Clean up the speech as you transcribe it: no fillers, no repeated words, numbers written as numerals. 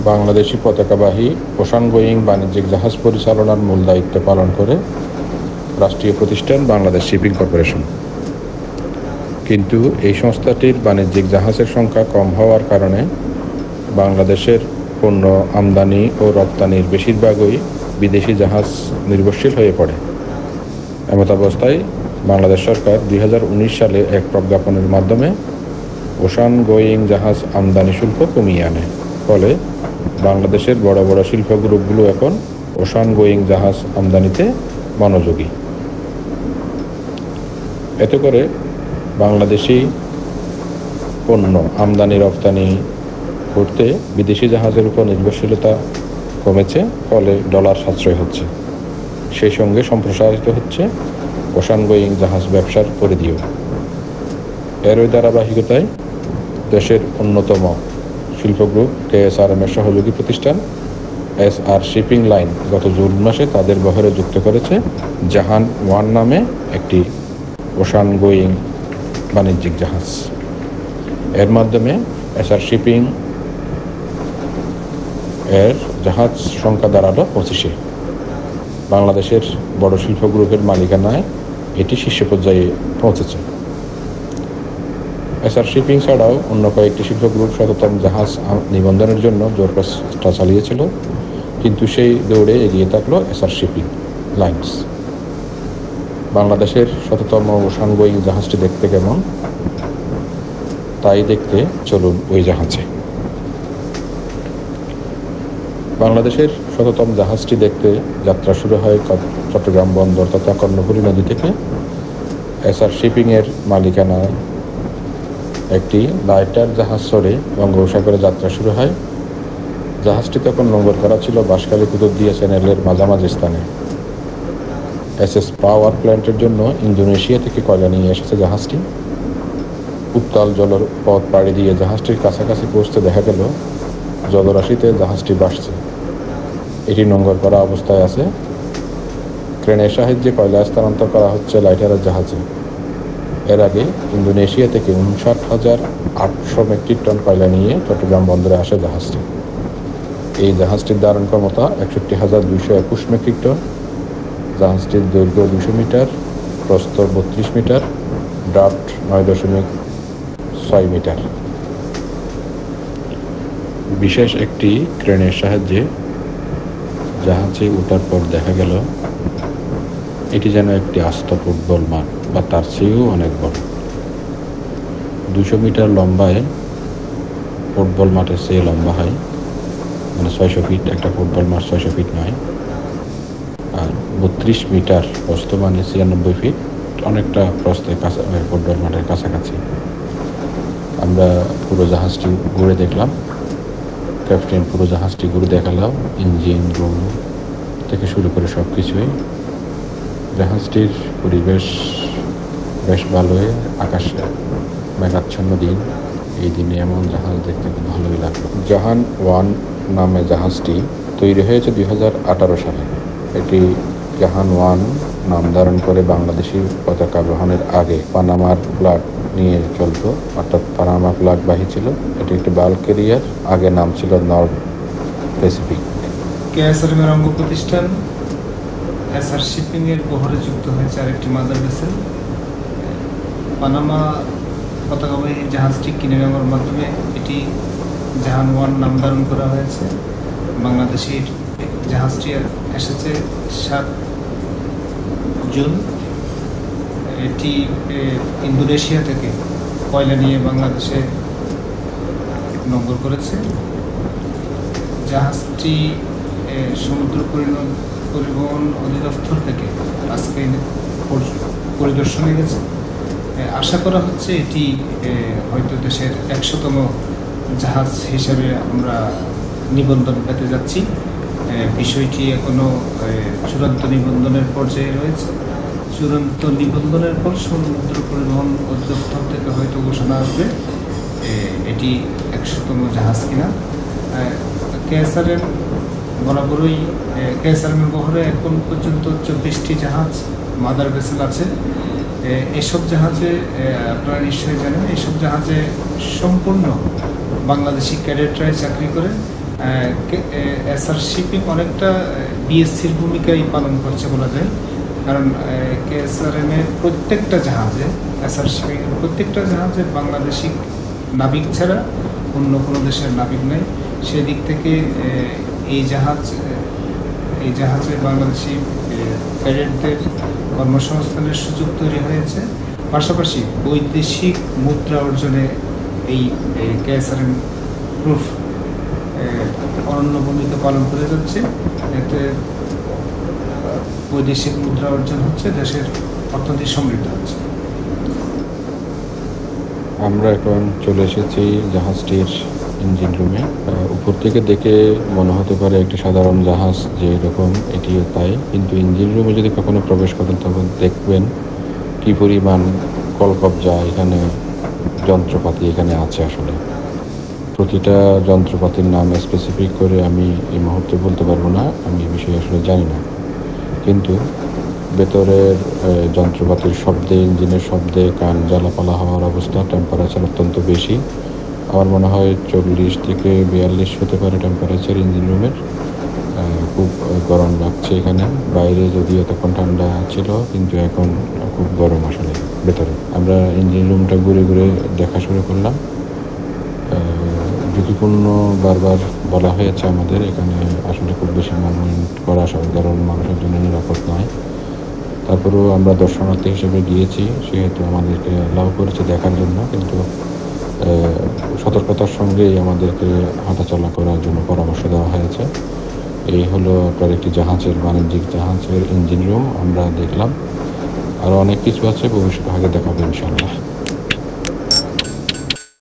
Bangladeshi পতাকাবাহী ocean going বাণিজ্যিক জাহাজ পরিচালনার মূল দায়িত্ব পালন করে রাষ্ট্রীয় প্রতিষ্ঠান বাংলাদেশ শিপিং কর্পোরেশন। কিন্তু এই সংস্থাটির বাণিজ্যিক জাহাজের সংখ্যা কম হওয়ার কারণে বাংলাদেশের পণ্য আমদানি ও রপ্তানির বেশিরভাগই বিদেশি জাহাজ নির্ভরশীল হয়ে পড়ে। এমতাবস্থায় বাংলাদেশ সরকার 2019 সালে এক প্রজ্ঞাপনের মাধ্যমে ওশান গোয়িং জাহাজ আমদানি শুল্ক কমিয়ে আনে। ফলে বাংলাদেশের বড় বড় শিল্প গ্রুপগুলো এখন ওশান গোয়িং জাহাজ আমদানিতে মনোযোগী। এতে করে বাংলাদেশি পণ্য আমদানি রপ্তানি করতে বিদেশি জাহাজের উপর নির্ভরশীলতা কমেছে, ফলে ডলার সাশ্রয় হচ্ছে। সেই সঙ্গে সম্প্রসারিত হচ্ছে ওশান গোয়িং জাহাজ ব্যবসার পরিধিও। এরই ধারাবাহিকতায় দেশের অন্যতম শিল্প গ্রুপ KSRM-এর সহযোগী প্রতিষ্ঠান SR শিপিং লাইন গত জুন মাসে তাদের বহরে যুক্ত করেছে জাহান 1 নামে একটি ওশান গোয়িং বাণিজ্যিক জাহাজ। এর মাধ্যমে SR শিপিং এর জাহাজ সংখ্যা দাঁড়ালো 25-এ। বাংলাদেশের বড় শিল্প গ্রুপের মালিকানায় এটি শীর্ষ পর্যায়ে পৌঁছেছে। SR শিপিং ছাড়াও অন্য কয়েকটি শিল্প গ্রুপ শততম জাহাজ নিবন্ধনের জন্য জোর চেষ্টা চালিয়েছিল, কিন্তু সেই দৌড়ে এগিয়ে থাকলো SR শিপিং লাইন্স। বাংলাদেশের শততম ওশান গোয়িং জাহাজটি দেখতে কেমন, তাই দেখতে চলুন ওই জাহাজে। বাংলাদেশের শততম জাহাজটি দেখতে যাত্রা শুরু হয় চট্টগ্রাম বন্দর তথা কর্ণফুলী নদী থেকে। SR শিপিংয়ের মালিকানায় একটি লাইটার জাহাজ চড়ে বঙ্গোপসাগরে যাত্রা শুরু হয়। জাহাজটি তখন নোঙর করা ছিল বাঁশখালী কুতুবদিয়া চ্যানেলের মাঝামাঝি স্থানে। SS পাওয়ার প্ল্যান্টের জন্য ইন্দোনেশিয়া থেকে কয়লা নিয়ে এসেছে জাহাজটি। উত্তাল জলের পথ পাড়ি দিয়ে জাহাজটির কাছাকাছি পৌঁছতে দেখা গেল জলরাশিতে জাহাজটি ভাসছে। এটি নোঙর করা অবস্থায় আছে। ক্রেনের সাহায্যে কয়লা স্থানান্তর করা হচ্ছে লাইটারের জাহাজে। এর আগে ইন্দোনেশিয়া থেকে 59,800 মেট্রিক টন কয়লা নিয়ে চট্টগ্রাম বন্দরে আসে জাহাজটি। এই জাহাজটির ধারণ ক্ষমতা 61,221 মেট্রিক টন। জাহাজটির দৈর্ঘ্য 200 মিটার, প্রস্থ 32 মিটার, ড্রাফট 9.6 মিটার। বিশেষ একটি ক্রেনের সাহায্যে জাহাজে ওঠার পর দেখা গেল এটি যেন একটি আস্ত ফুটবল মাঠ বা তার চেয়েও অনেক বড়। 200 মিটার লম্বায় ফুটবল মাঠের চেয়ে লম্বা হয়, মানে 600 ফিট। একটা ফুটবল মাঠ 600 ফিট নয়। আর 32 মিটার প্রস্থ, মানে 96 ফিট, অনেকটা প্রস্থে ফুটবল মাঠের কাছাকাছি। আমরা পুরো জাহাজটি ঘুরে দেখলাম, ক্যাপ্টেন পুরো জাহাজটি ঘুরে দেখালাম, ইঞ্জিন রুম থেকে শুরু করে সব কিছুই। জাহাজটির পরিবেশ বেশ ভালোই, আকাশে মেঘাচ্ছন্ন দিন। এই দিনে এমন জাহাজ দেখতে খুব ভালোই লাগলো। জাহান 1 নামে জাহাজটি তৈরি হয়েছে 2018 সালে। এটি জাহান 1 নাম ধারণ করে বাংলাদেশি পতাকা বহনের আগে পানামার ফ্ল্যাগ নিয়ে চলত, অর্থাৎ পানামা ফ্ল্যাগ বাহী ছিল। এটি একটি বাল্ক ক্যারিয়ার। আগে নাম ছিল নর্থ প্যাসিফিক। KSRM-এর অঙ্গ প্রতিষ্ঠান SR শিপিংয়ের বহরে যুক্ত হয়েছে আরেকটি মাদার ভেসেল। পানামা পতাকাবাহী জাহাজটি কিনে নেওয়ার মাধ্যমে এটি জাহান 1 নাম ধারণ করা হয়েছে। বাংলাদেশের জাহাজটি এসেছে 7 জুন। এটি ইন্দোনেশিয়া থেকে কয়লা নিয়ে বাংলাদেশে নোঙর করেছে। জাহাজটি সমুদ্র পরিবহন অধিদপ্তর থেকে আজকে পরিদর্শনে গেছে। আশা করা হচ্ছে এটি হয়তো দেশের 100তম জাহাজ হিসেবে আমরা নিবন্ধন পেতে যাচ্ছি। বিষয়টি এখনো চূড়ান্ত নিবন্ধনের পর্যায়ে রয়েছে। চূড়ান্ত নিবন্ধনের পর সমুদ্র পরিবহন অধিদপ্তর থেকে হয়তো ঘোষণা আসবে এটি 100তম জাহাজ কিনা। KSRM বরাবরই KSRM-এর বহরে এখন পর্যন্ত 24টি জাহাজ মাদার ভেসেল আছে। এসব জাহাজে আপনারা নিশ্চয়ই জানেন, এসব জাহাজে সম্পূর্ণ বাংলাদেশি ক্যাডেটরাই চাকরি করে। এসআর শিপিং অনেকটা বিএসসির ভূমিকাই পালন করছে বলা যায়, কারণ কেএসআরএম এর প্রত্যেকটা জাহাজে, এসআর শিপিং এর প্রত্যেকটা জাহাজে বাংলাদেশি নাবিক ছাড়া অন্য কোনো দেশের নাবিক নেই। সেদিক থেকে এই জাহাজে বাংলাদেশি ক্যাডেটদের কর্মসংস্থানের সুযোগ তৈরি হয়েছে। পাশাপাশি বৈদেশিক মুদ্রা অর্জনে এই কেএসআরএম প্রুফ অনন্য ভূমিকা পালন করে যাচ্ছে। এতে বৈদেশিক মুদ্রা অর্জন হচ্ছে, দেশের অর্থনীতি সমৃদ্ধ হচ্ছে। আমরা এখন চলে এসেছি জাহাজটির ইঞ্জিন রুমে। উপর থেকে দেখে মনে হতে পারে একটি সাধারণ জাহাজ যে এরকম, এটিও তাই। কিন্তু ইঞ্জিন রুমে যদি কখনো প্রবেশ করেন তখন দেখবেন কী পরিমাণ কলকবজা এখানে, যন্ত্রপাতি এখানে আছে। আসলে প্রতিটা যন্ত্রপাতির নাম স্পেসিফিক করে আমি এই মুহূর্তে বলতে পারবো না, আমি এই বিষয়ে আসলে জানি না। কিন্তু ভেতরের যন্ত্রপাতির শব্দে, ইঞ্জিনের শব্দে কান জ্বালাপালা হওয়ার অবস্থা। টেম্পারেচার অত্যন্ত বেশি, আমার মনে হয় 40 থেকে 42 হতে পারে টেম্পারেচার ইঞ্জিন রুমের। খুব গরম লাগছে এখানে। বাইরে যদিও এতক্ষণ ঠান্ডা ছিল, কিন্তু এখন খুব গরম আসলে ভেতরে। আমরা ইঞ্জিন রুমটা ঘুরে ঘুরে দেখা শুরু করলাম। ঝুঁকিপূর্ণ বারবার বলা হয়েছে আমাদের, এখানে আসলে খুব বেশি মুভমেন্ট করা সাধারণ মানুষের জন্য নিরাপদ নয়। তারপরেও আমরা দর্শনার্থী হিসেবে গিয়েছি, সেহেতু আমাদেরকে অ্যালাউ করেছে দেখার জন্য, কিন্তু সতর্কতার সঙ্গেই আমাদেরকে হাঁটাচলা করার জন্য পরামর্শ দেওয়া হয়েছে। এই হলো আপনার একটি জাহাজের, বাণিজ্যিক জাহাজের ইঞ্জিন রুম আমরা দেখলাম। আরও অনেক কিছু আছে, ভবিষ্যতে আগে দেখাবো ইনশাআল্লাহ।